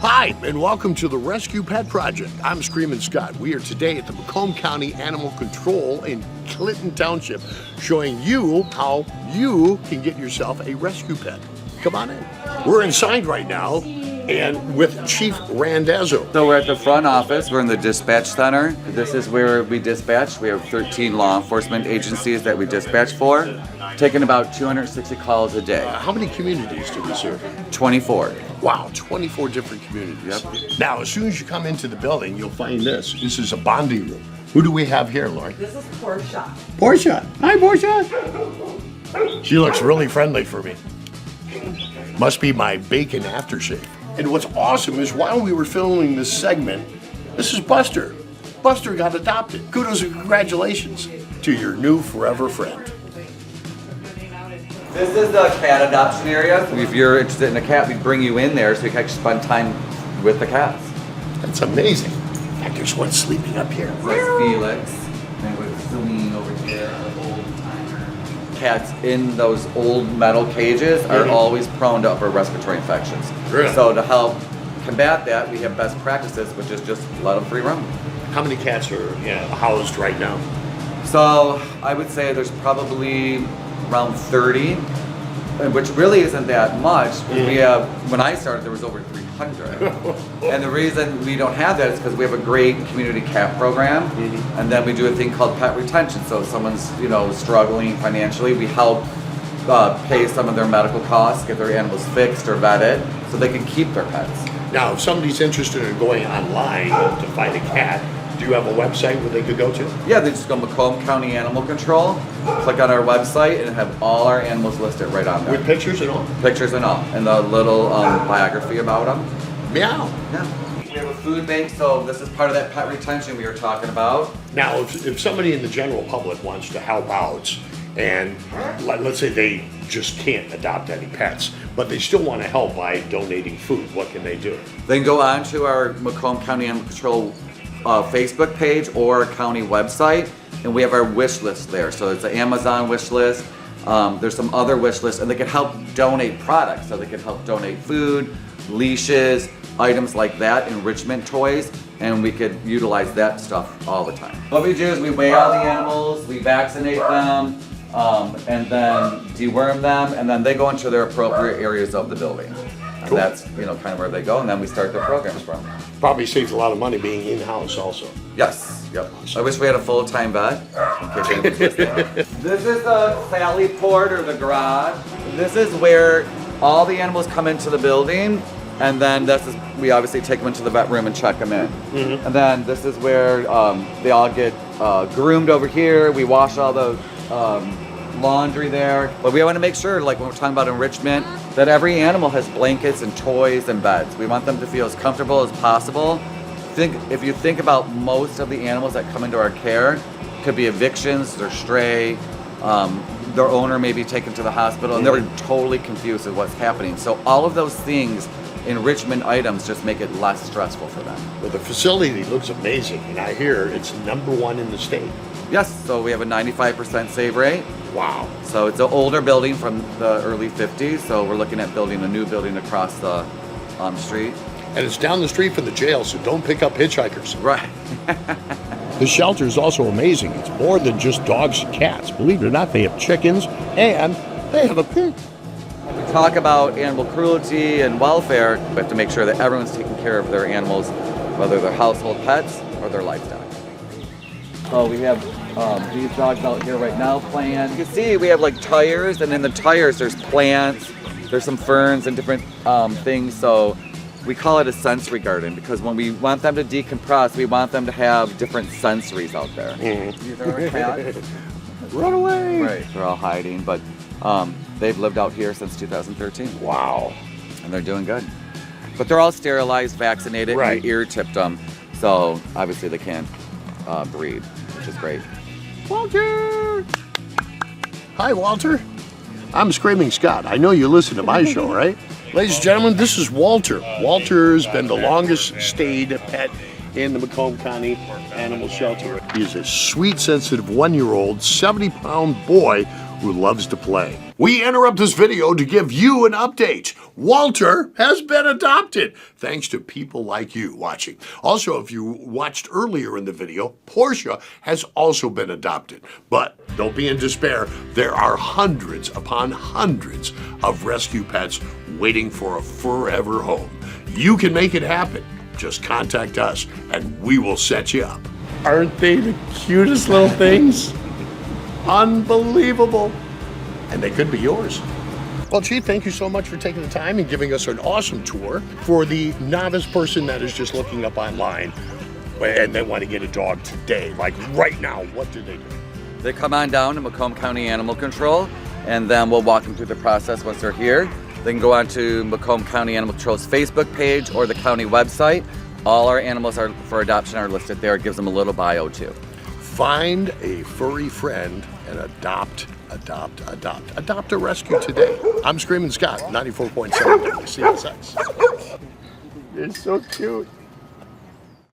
Hi, and welcome to the Rescue Pet Project. I'm Screamin Scott. We are today at the Macomb County Animal Control in Clinton Township, showing you how you can get yourself a rescue pet. Come on in. We're inside right now, and with Chief Randazzo. So we're at the front office. We're in the dispatch center. This is where we dispatch. We have 13 law enforcement agencies that we dispatch for, taking about 260 calls a day. How many communities do we serve? 24. Wow, 24 different communities. Yep. Now, as soon as you come into the building, you'll find this. This is a bonding room. Who do we have here, Lauren? This is Portia. Portia. Hi, Portia. She looks really friendly for me. Must be my bacon aftershave. And what's awesome is while we were filming this segment, this is Buster. Buster got adopted. Kudos and congratulations to your new forever friend. This is the cat adoption area. If you're interested in a cat, we bring you in there so you can actually spend time with the cats. That's amazing. In fact, there's one sleeping up here. There's Felix, and with Celine over here, the old timer. Cats in those old metal cages are always prone to upper respiratory infections. Really? So to help combat that, we have best practices, which is just let them free roam. How many cats are housed right now? So I would say there's probably around 30, which really isn't that much. We have, when I started, there was over 300. And the reason we don't have that is because we have a great community cat program, and then we do a thing called pet retention. So if someone's struggling financially, we help pay some of their medical costs, get their animals fixed or vetted, so they can keep their pets. Now, if somebody's interested in going online to find a cat, do you have a website where they could go to? Yeah, they just go Macomb County Animal Control, click on our website, and have all our animals listed right on there. With pictures and all? Pictures and all, and the little biography about them. Meow. Yeah. We have a food bank, so this is part of that pet retention we were talking about. Now, if somebody in the general public wants to help out, and let's say they just can't adopt any pets, but they still want to help by donating food, what can they do? They can go on to our Macomb County Animal Control Facebook page or county website, and we have our wish list there. So it's an Amazon wish list. There's some other wish lists, and they can help donate products. So they can help donate food, leashes, items like that, enrichment toys, and we could utilize that stuff all the time. What we do is we weigh all the animals, we vaccinate them, and then deworm them, and then they go into their appropriate areas of the building. And Cool. that's kind of where they go, and then we start their programs from. Probably saves a lot of money being in-house also. Yes, yep. I wish we had a full-time vet. In case anyone was listening. This is the Sally Port, or the garage. This is where all the animals come into the building, and then we obviously take them into the vet room and check them in. And then this is where they all get groomed over here. We wash all the laundry there. But we want to make sure, like when we're talking about enrichment, that every animal has blankets and toys and beds. We want them to feel as comfortable as possible. If you think about most of the animals that come into our care, could be evictions, they're stray, their owner may be taken to the hospital, and they're totally confused with what's happening. So all of those things, enrichment items, just make it less stressful for them. Well, the facility looks amazing, and I hear it's #1 in the state. Yes, so we have a 95% save rate. Wow. So it's an older building from the early 50s, so we're looking at building a new building across the street. And it's down the street from the jail, so don't pick up hitchhikers. Right. The shelter is also amazing. It's more than just dogs and cats. Believe it or not, they have chickens, and they have a pig. We talk about animal cruelty and welfare. We have to make sure that everyone's taking care of their animals, whether they're household pets or their livestock. Oh, we have these dogs out here right now playing. You can see we have like tires, and in the tires there's plants, there's some ferns and different things. So we call it a sensory garden because when we want them to decompress, we want them to have different sensories out there. These are our cats. Run away! Right, they're all hiding, but they've lived out here since 2013. Wow. And they're doing good. But they're all sterilized, vaccinated, Right. and we ear tipped them. So obviously they can't breed, which is great. Walter! Hi, Walter. I'm Screamin Scott. I know you listen to my show, right? Ladies and gentlemen, this is Walter. Walter's been the longest stayed pet in the Macomb County Animal Shelter. He is a sweet, sensitive 1-year-old, 70-pound boy who loves to play. We interrupt this video to give you an update. Walter has been adopted, thanks to people like you watching. Also, if you watched earlier in the video, Portia has also been adopted. But don't be in despair. There are hundreds upon hundreds of rescue pets waiting for a forever home. You can make it happen. Just contact us and we will set you up. Aren't they the cutest little things? Unbelievable. And they could be yours. Well, Chief, thank you so much for taking the time and giving us an awesome tour. For the novice person that is just looking up online and they want to get a dog today, like right now, what do they do? They come on down to Macomb County Animal Control, and then we'll walk them through the process once they're here. They can go on to Macomb County Animal Control's Facebook page or the county website. All our animals are for adoption are listed there. It gives them a little bio too. Find a furry friend and adopt a rescue today. I'm Screamin' Scott, 94.7 WCSX. You're so cute.